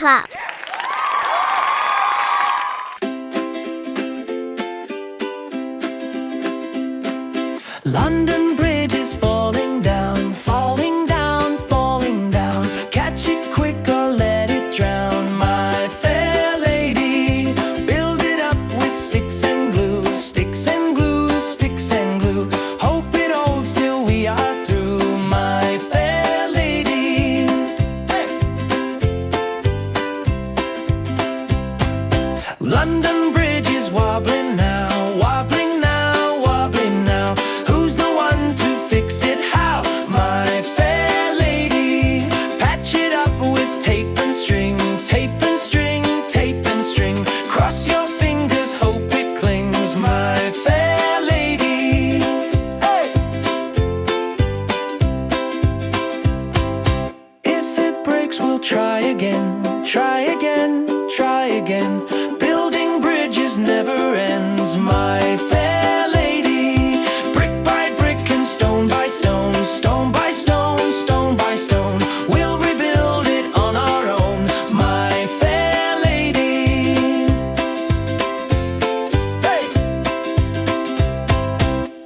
clap. London Bridge is falling down, falling down, falling down. Catch it quick or let it drown, my fair lady. Build it up with sticks and glue, sticks and glue, sticks and glue. Hope it holds till we are through, my fair lady. Hey! London Bridge is wobbling now, wobbling now, wobbling now. Who's the one to fix it? How, my fair lady? Patch it up with tape and string, tape and string, tape and string. Cross your fingers, hope it clings, my fair lady. Hey! If it breaks, we'll try again.